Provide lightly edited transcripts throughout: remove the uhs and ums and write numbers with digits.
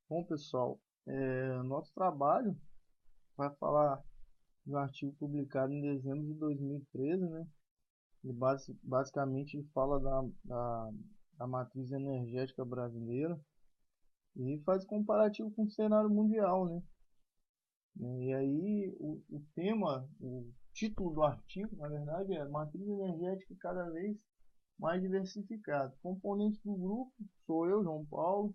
Bom, pessoal, nosso trabalho vai falar de um artigo publicado em dezembro de 2013, né? Basicamente ele fala da matriz energética brasileira e faz comparativo com o cenário mundial, né? E aí o tema, o título do artigo, na verdade, é Matriz Energética cada vez mais diversificada. Componentes do grupo sou eu, João Paulo,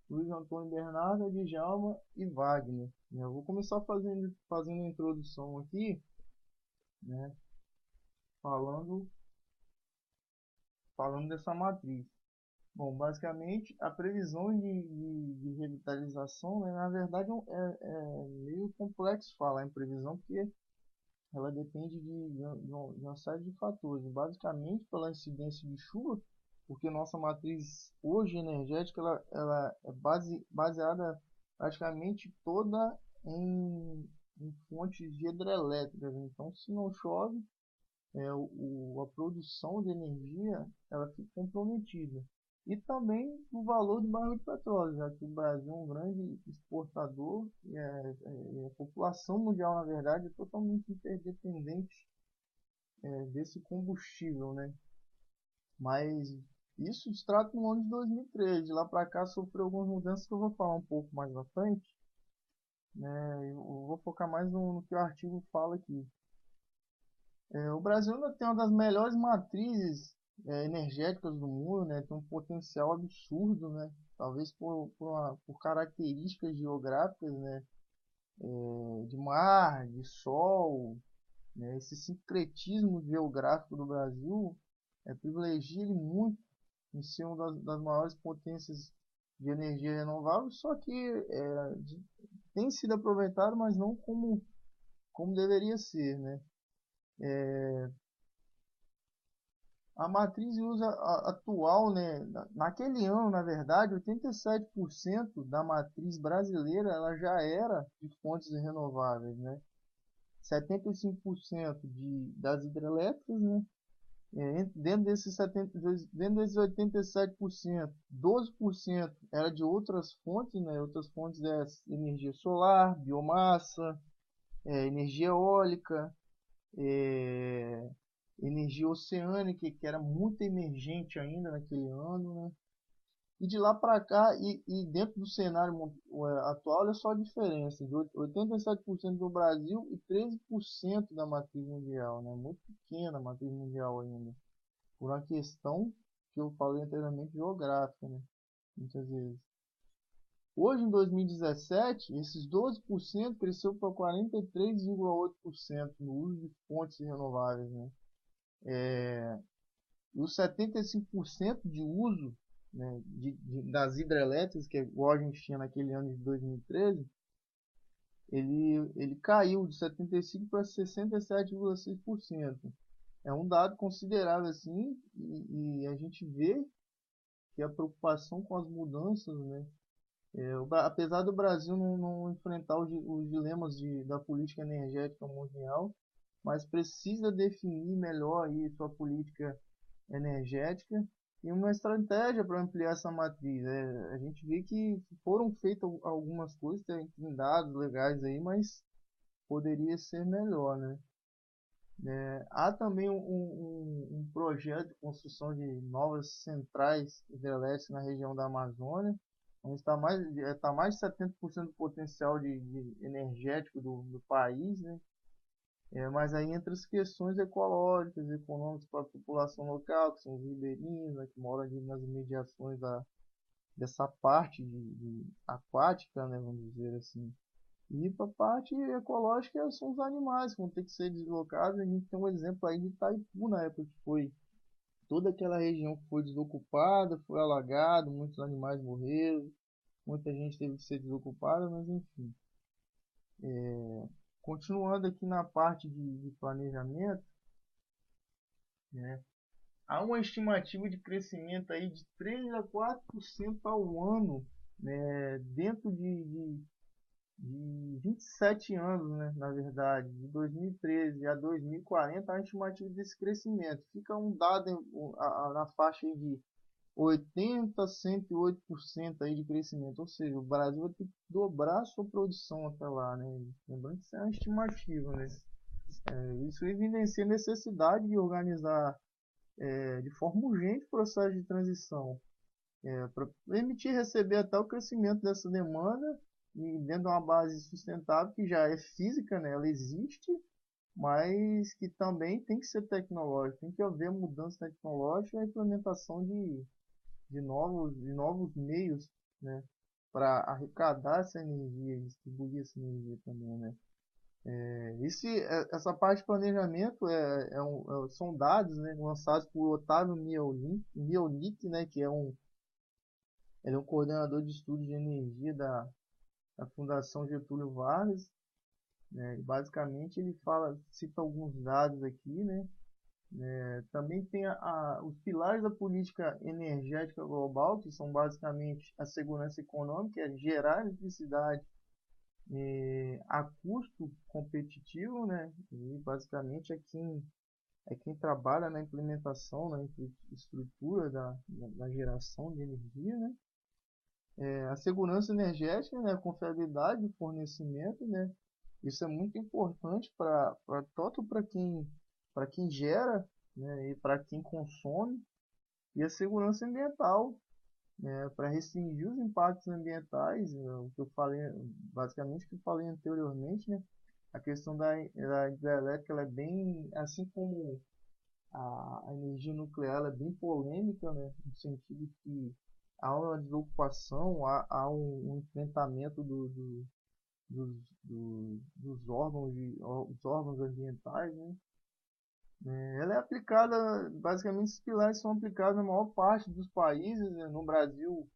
Luiz Antônio Bernardo, Djalma e Wagner. Eu vou começar fazendo a introdução aqui, né, falando, falando dessa matriz. Bom, basicamente, a previsão de revitalização, né, na verdade, é meio complexo falar em previsão, porque ela depende de uma série de fatores. Basicamente, pela incidência de chuva, porque nossa matriz hoje energética ela é baseada praticamente toda em fontes de hidrelétricas. Então, se não chove, a produção de energia ela fica comprometida. E também o valor do barril de petróleo, já que o Brasil é um grande exportador e a população mundial, na verdade, é totalmente interdependente desse combustível, né? Mas isso se trata no ano de 2013. De lá para cá sofreu algumas mudanças que eu vou falar um pouco mais à frente, né? Eu vou focar mais no que o artigo fala aqui. O Brasil ainda tem uma das melhores matrizes energéticas do mundo, né? Tem um potencial absurdo, né? Talvez por características geográficas, né? De mar, de sol, né? Esse sincretismo geográfico do Brasil privilegia ele muito em ser uma das maiores potências de energia renovável, só que tem sido aproveitado, mas não como deveria ser, né? A matriz de uso atual, né, naquele ano, na verdade, 87% da matriz brasileira ela já era de fontes renováveis, né? 75% das hidrelétricas, né? Dentro desses 87%, 12% era de outras fontes, né? Outras fontes é energia solar, biomassa, energia eólica, é, energia oceânica, que era muito emergente ainda naquele ano, né? E de lá para cá, e dentro do cenário atual, olha só a diferença, de 87% do Brasil e 13% da matriz mundial, né? Muito pequena a matriz mundial ainda, por uma questão que eu falei anteriormente geográfica, né? Muitas vezes. Hoje, em 2017, esses 12% cresceu para 43,8% no uso de fontes renováveis, né? E os 75% de uso, né, das hidrelétricas, que é igual a gente tinha naquele ano de 2013, ele caiu de 75% para 67,6%. É um dado considerável assim, e a gente vê que a preocupação com as mudanças, né, apesar do Brasil não enfrentar os dilemas da política energética mundial, mas precisa definir melhor aí sua política energética e uma estratégia para ampliar essa matriz. A gente vê que foram feitas algumas coisas, tem dados legais aí, mas poderia ser melhor, né? Há também um projeto de construção de novas centrais hidrelétricas na região da Amazônia, onde está mais de 70% do potencial energético do país, né? Mas aí entra as questões ecológicas, econômicas para a população local, que são os ribeirinhos, né, que moram ali nas imediações dessa parte aquática, né, vamos dizer assim. E para a parte ecológica são os animais que vão ter que ser deslocados. A gente tem um exemplo aí de Itaipu, na época que foi toda aquela região que foi desocupada, foi alagado, muitos animais morreram, muita gente teve que ser desocupada, mas enfim. Continuando aqui na parte de planejamento, né, há uma estimativa de crescimento aí de 3 a 4% ao ano, né, dentro de 27 anos, né, na verdade, de 2013 a 2040, a estimativa desse crescimento. Fica um dado na faixa aí de 80 a 108% aí de crescimento, ou seja, o Brasil vai ter que dobrar a sua produção até lá, né? Lembrando que isso é uma estimativa, né? Isso evidencia a necessidade de organizar de forma urgente o processo de transição, para permitir receber até o crescimento dessa demanda e dentro de uma base sustentável que já é física, né? Ela existe, mas que também tem que ser tecnológica, tem que haver mudança tecnológica e a implementação de novos meios, né, para arrecadar essa energia, distribuir essa energia também, né. Essa parte de planejamento são dados, né, lançados por Otávio Miolnik, né, que ele é um coordenador de estudos de energia da Fundação Getúlio Vargas, né, e basicamente ele cita alguns dados aqui, né. Também tem os pilares da política energética global, que são basicamente a segurança econômica, é gerar eletricidade a custo competitivo, né? E basicamente é quem trabalha na implementação, na estrutura da geração de energia, né? A segurança energética, né? A confiabilidade do fornecimento, né? Isso é muito importante tanto para quem gera, né, e para quem consome, e a segurança ambiental, né, para restringir os impactos ambientais, o que eu falei, basicamente o que eu falei anteriormente, né, a questão da hidrelétrica, ela é bem, assim como a energia nuclear, ela é bem polêmica, né, no sentido que há uma desocupação, há um enfrentamento dos, dos os órgãos ambientais, né? Ela é aplicada, basicamente, esses pilares são aplicados na maior parte dos países, né? No Brasil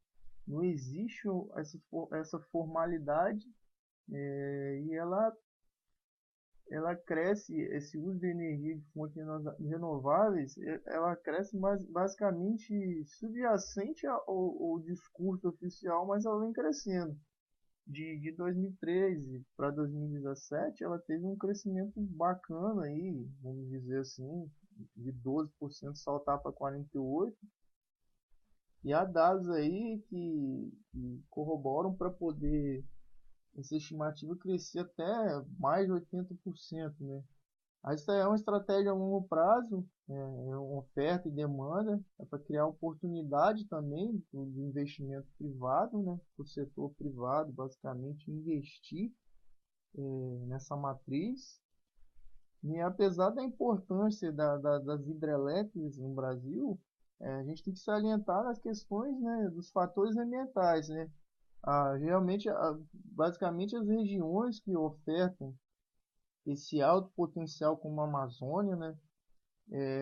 não existe essa formalidade, e ela cresce, esse uso de energia de fontes renováveis, ela cresce basicamente subjacente ao discurso oficial, mas ela vem crescendo. De 2013 para 2017, ela teve um crescimento bacana aí, vamos dizer assim, de 12% saltar para 48%. E há dados aí que corroboram para poder essa estimativa crescer até mais de 80%, né? Essa é uma estratégia a longo prazo, é uma oferta e demanda, é para criar oportunidade também de investimento privado, né? Para o setor privado, basicamente, investir nessa matriz. E apesar da importância das hidrelétricas no Brasil, a gente tem que salientar as questões, né, dos fatores ambientais, né? Realmente, basicamente, as regiões que ofertam esse alto potencial como a Amazônia, né,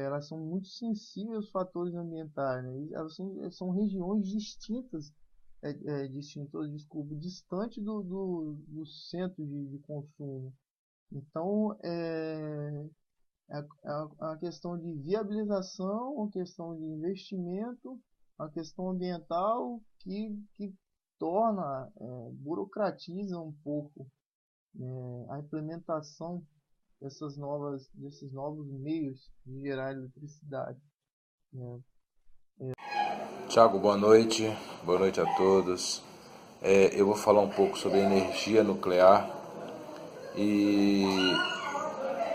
elas são muito sensíveis aos fatores ambientais, né? Elas são regiões distintas, desculpa, distante do centro de consumo. Então, a questão de viabilização, a questão de investimento, a questão ambiental que torna, burocratiza um pouco, a implementação desses novos meios de gerar eletricidade, né? Tiago, boa noite a todos. Eu vou falar um pouco sobre energia nuclear e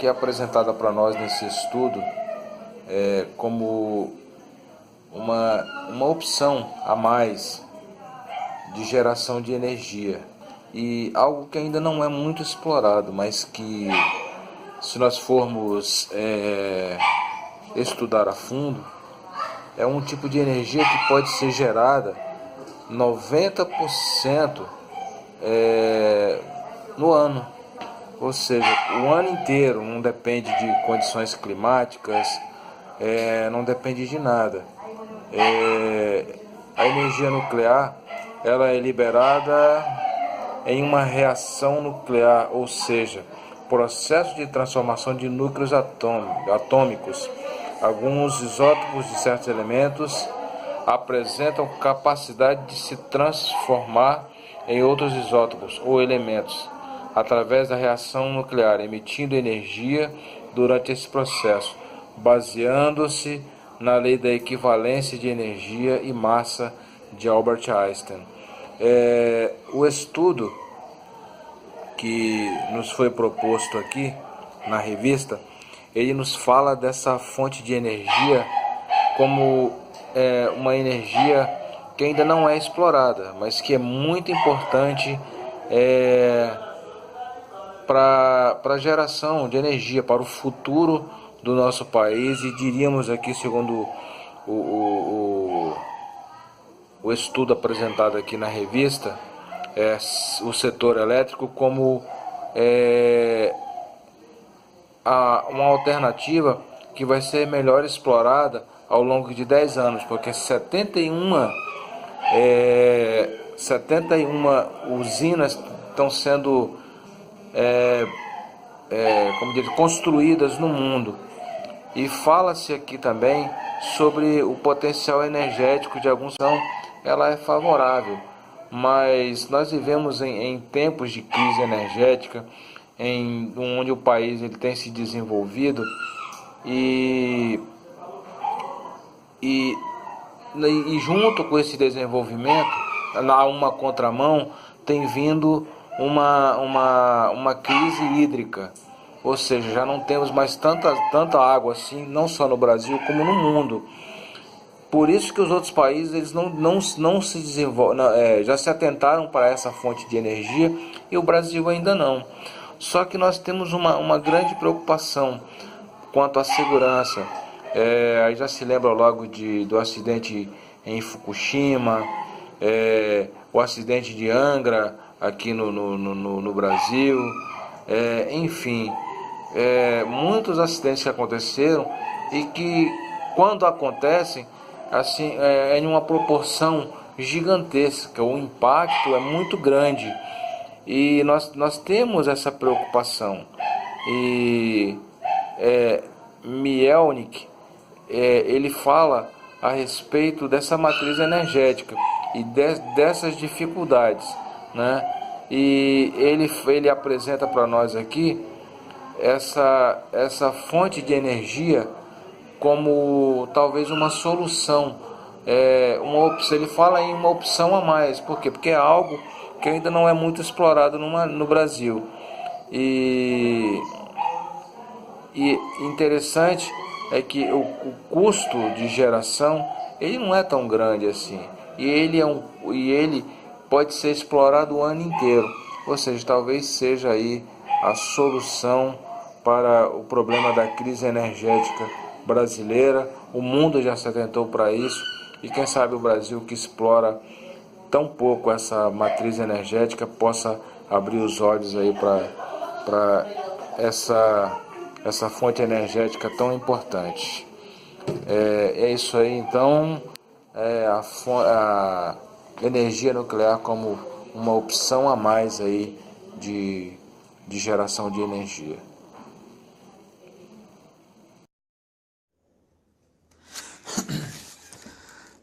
que é apresentada para nós nesse estudo como uma opção a mais de geração de energia e algo que ainda não é muito explorado, mas que se nós formos estudar a fundo, é um tipo de energia que pode ser gerada 90% no ano. Ou seja, o ano inteiro, não depende de condições climáticas, não depende de nada. A energia nuclear ela é liberada em uma reação nuclear, ou seja, processo de transformação de núcleos atômicos. Alguns isótopos de certos elementos apresentam capacidade de se transformar em outros isótopos ou elementos através da reação nuclear, emitindo energia durante esse processo, baseando-se na lei da equivalência de energia e massa de Albert Einstein. O estudo que nos foi proposto aqui na revista, ele nos fala dessa fonte de energia como uma energia que ainda não é explorada, mas que é muito importante para a geração de energia, para o futuro do nosso país, e diríamos aqui, segundo o estudo apresentado aqui na revista, o setor elétrico como uma alternativa que vai ser melhor explorada ao longo de 10 anos, porque 71 usinas estão sendo construídas no mundo. E fala-se aqui também sobre o potencial energético de alguns. Ela é favorável, mas nós vivemos em tempos de crise energética, onde o país ele tem se desenvolvido e junto com esse desenvolvimento, a uma contramão, tem vindo uma crise hídrica. Ou seja, já não temos mais tanta água assim, não só no Brasil como no mundo. Por isso que os outros países eles não se desenvolvem, já se atentaram para essa fonte de energia, e o Brasil ainda não. Só que nós temos uma grande preocupação quanto à segurança. Aí já se lembra logo do acidente em Fukushima, o acidente de Angra aqui no Brasil, enfim, muitos acidentes que aconteceram e que, quando acontecem, assim, em uma proporção gigantesca, o impacto é muito grande, e nós temos essa preocupação. E Mielnik, ele fala a respeito dessa matriz energética e dessas dificuldades, né? E ele apresenta para nós aqui essa fonte de energia como talvez uma solução, ele fala em uma opção a mais. Por quê? Porque é algo que ainda não é muito explorado no Brasil. E interessante é que o custo de geração ele não é tão grande assim, e ele pode ser explorado o ano inteiro. Ou seja, talvez seja aí a solução para o problema da crise energética brasileira. O mundo já se atentou para isso, e quem sabe o Brasil, que explora tão pouco essa matriz energética, possa abrir os olhos aí para essa fonte energética tão importante. É isso aí, então, a energia nuclear como uma opção a mais aí de geração de energia.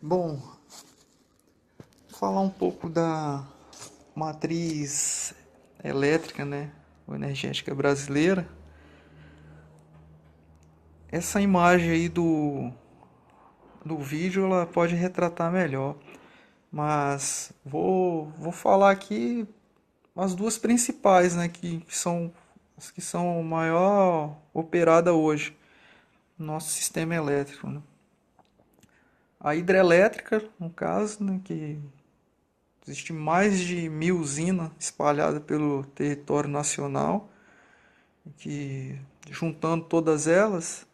Bom, falar um pouco da matriz elétrica, né, ou energética brasileira. Essa imagem aí do vídeo ela pode retratar melhor, mas vou falar aqui as duas principais, né, que são as que são maior operada hoje no nosso sistema elétrico, né? A hidrelétrica, no caso, né, que existe mais de 1.000 usinas espalhadas pelo território nacional, que, juntando todas elas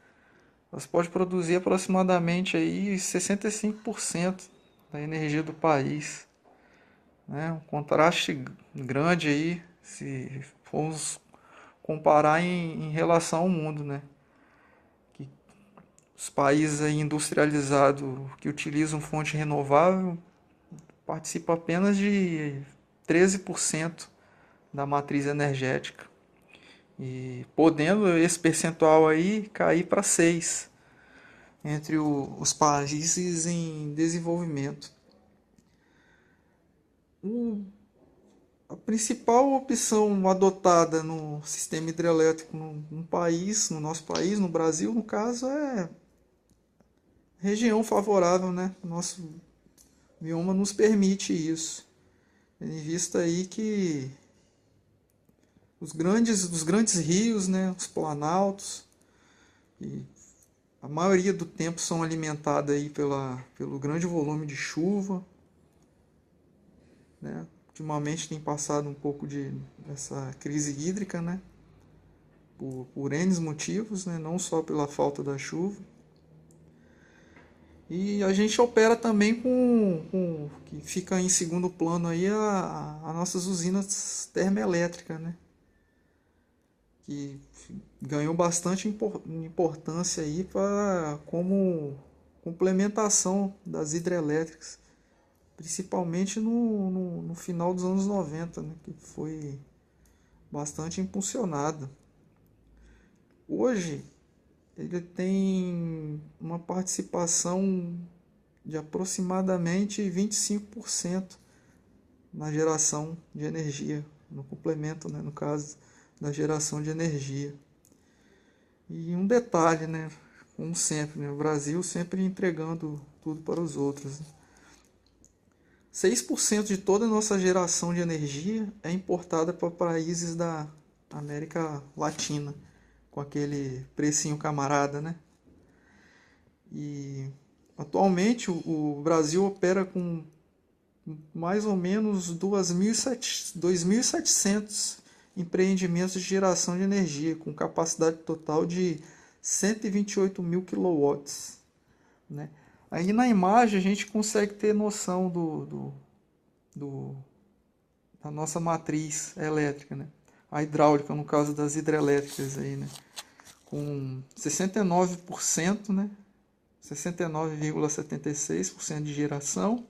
podem produzir aproximadamente aí 65% da energia do país, né? Um contraste grande aí, se formos comparar em relação ao mundo, né? Que os países aí industrializados que utilizam fonte renovável participam apenas de 13% da matriz energética, e podendo esse percentual aí cair para 6% entre os países em desenvolvimento. A principal opção adotada no sistema hidrelétrico no nosso país, no Brasil, no caso, é região favorável, né? Nosso bioma nos permite isso. Em vista aí que os grandes rios, né? Os planaltos, e a maioria do tempo são alimentados aí pelo grande volume de chuva, né? Ultimamente tem passado um pouco dessa crise hídrica, né? Por N motivos, né? Não só pela falta da chuva. E a gente opera também que fica em segundo plano aí as nossas usinas termoelétricas, né? Que ganhou bastante importância aí como complementação das hidrelétricas, principalmente no final dos anos 90, né? Que foi bastante impulsionada. Hoje ele tem uma participação de aproximadamente 25% na geração de energia, no complemento, né, no caso da geração de energia. E um detalhe, né, como sempre, né, o Brasil sempre entregando tudo para os outros. 6% de toda a nossa geração de energia é importada para países da América Latina, com aquele precinho camarada, né? E atualmente o Brasil opera com mais ou menos 2.700 empreendimentos de geração de energia, com capacidade total de 128 mil quilowatts, né? Aí na imagem a gente consegue ter noção da nossa matriz elétrica, né? A hidráulica, no caso das hidrelétricas aí, né? Com 69%, né? 69,76% de geração.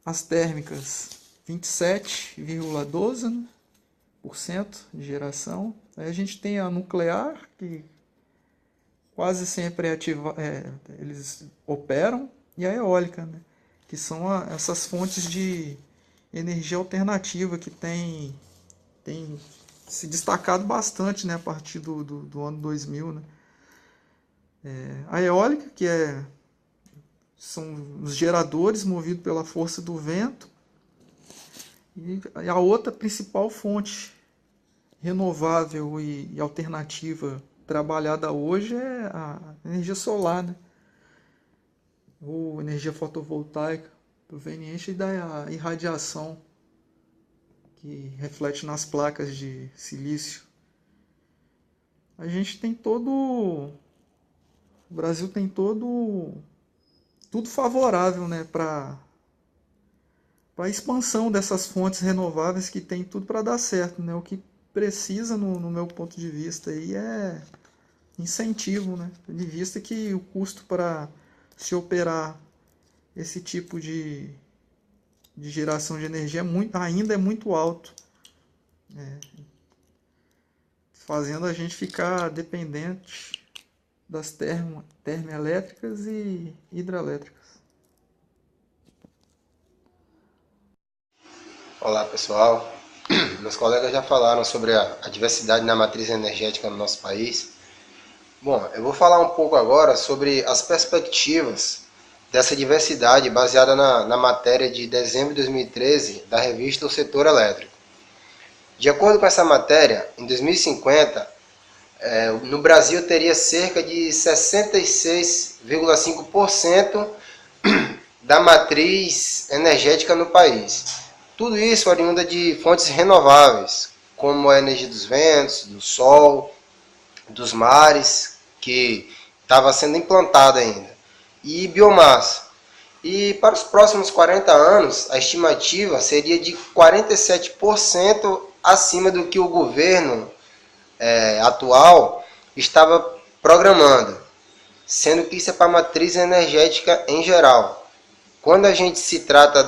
As térmicas, 27,12%, né, de geração. Aí a gente tem a nuclear, que quase sempre eles operam, e a eólica, né, que são essas fontes de energia alternativa que tem se destacado bastante, né, a partir do ano 2000, né. A eólica, são os geradores movidos pela força do vento, e a outra principal fonte renovável e alternativa trabalhada hoje é a energia solar, né, ou energia fotovoltaica, proveniente da irradiação que reflete nas placas de silício. A gente tem o Brasil tem tudo favorável, né, para a expansão dessas fontes renováveis, que tem tudo para dar certo, né? O que precisa, no meu ponto de vista, aí é incentivo, né? De vista que o custo para se operar esse tipo de geração de energia ainda é muito alto, né? Fazendo a gente ficar dependente das termoelétricas e hidrelétricas. Olá pessoal, meus colegas já falaram sobre a diversidade na matriz energética no nosso país. Bom, eu vou falar um pouco agora sobre as perspectivas dessa diversidade baseada na matéria de dezembro de 2013 da revista O Setor Elétrico. De acordo com essa matéria, em 2050, no Brasil teria cerca de 66,5% da matriz energética no país. Tudo isso oriunda de fontes renováveis, como a energia dos ventos, do sol, dos mares, que estava sendo implantada ainda, e biomassa. E para os próximos 40 anos, a estimativa seria de 47% acima do que o governo atual estava programando, sendo que isso é para a matriz energética em geral. Quando a gente se trata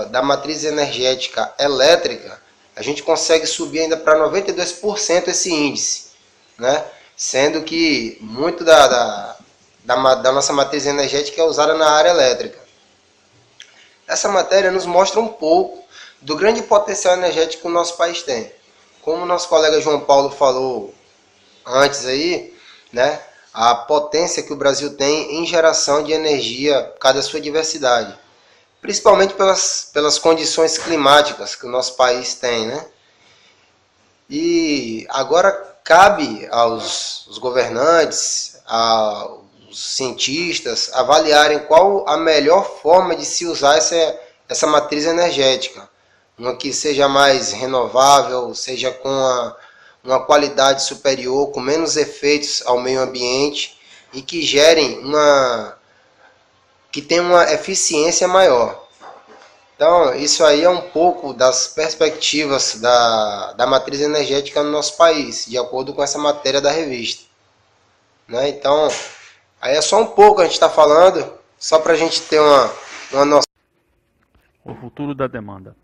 da matriz energética elétrica, a gente consegue subir ainda para 92% esse índice, né? Sendo que muito da nossa matriz energética é usada na área elétrica. Essa matéria nos mostra um pouco do grande potencial energético que o nosso país tem. Como o nosso colega João Paulo falou antes aí, né? a potência que o Brasil tem em geração de energia por causa da sua diversidade, principalmente pelas condições climáticas que o nosso país tem, né? E agora cabe aos governantes, aos cientistas, avaliarem qual a melhor forma de se usar essa matriz energética. Uma que seja mais renovável, seja com uma qualidade superior, com menos efeitos ao meio ambiente e que gerem que tenha uma eficiência maior. Então, isso aí é um pouco das perspectivas da matriz energética no nosso país, de acordo com essa matéria da revista. Né? Então, aí é só um pouco a gente está falando, só para a gente ter uma noção. O futuro da demanda.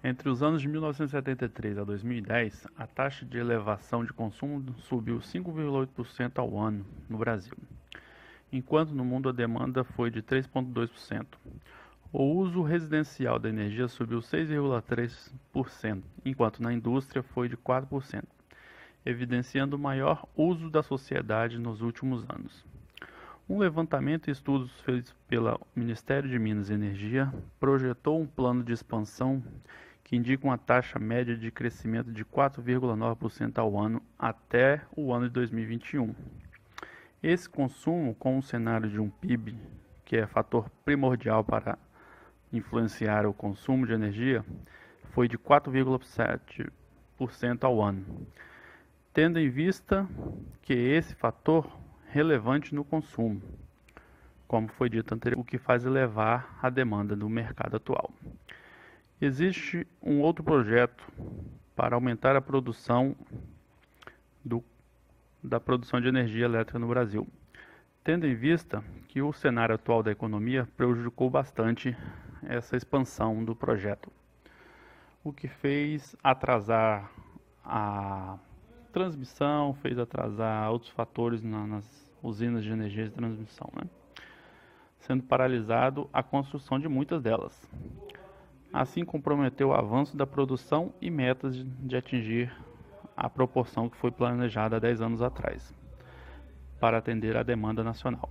Entre os anos de 1973 a 2010, a taxa de elevação de consumo subiu 5,8% ao ano no Brasil, enquanto no mundo a demanda foi de 3,2%. O uso residencial da energia subiu 6,3%, enquanto na indústria foi de 4%, evidenciando o maior uso da sociedade nos últimos anos. Um levantamento e estudos feitos pelo Ministério de Minas e Energia projetou um plano de expansão que indica uma taxa média de crescimento de 4,9% ao ano até o ano de 2021. Esse consumo, com o cenário de um PIB, que é fator primordial para influenciar o consumo de energia, foi de 4,7% ao ano, tendo em vista que esse fator relevante no consumo, como foi dito anteriormente, o que faz elevar a demanda do mercado atual. Existe um outro projeto para aumentar a produção da produção de energia elétrica no Brasil, tendo em vista que o cenário atual da economia prejudicou bastante essa expansão do projeto, o que fez atrasar a transmissão, fez atrasar outros fatores nas usinas de energia de transmissão, né? Sendo paralisado a construção de muitas delas. Assim comprometeu o avanço da produção e metas de atingir a proporção que foi planejada há 10 anos atrás, para atender à demanda nacional.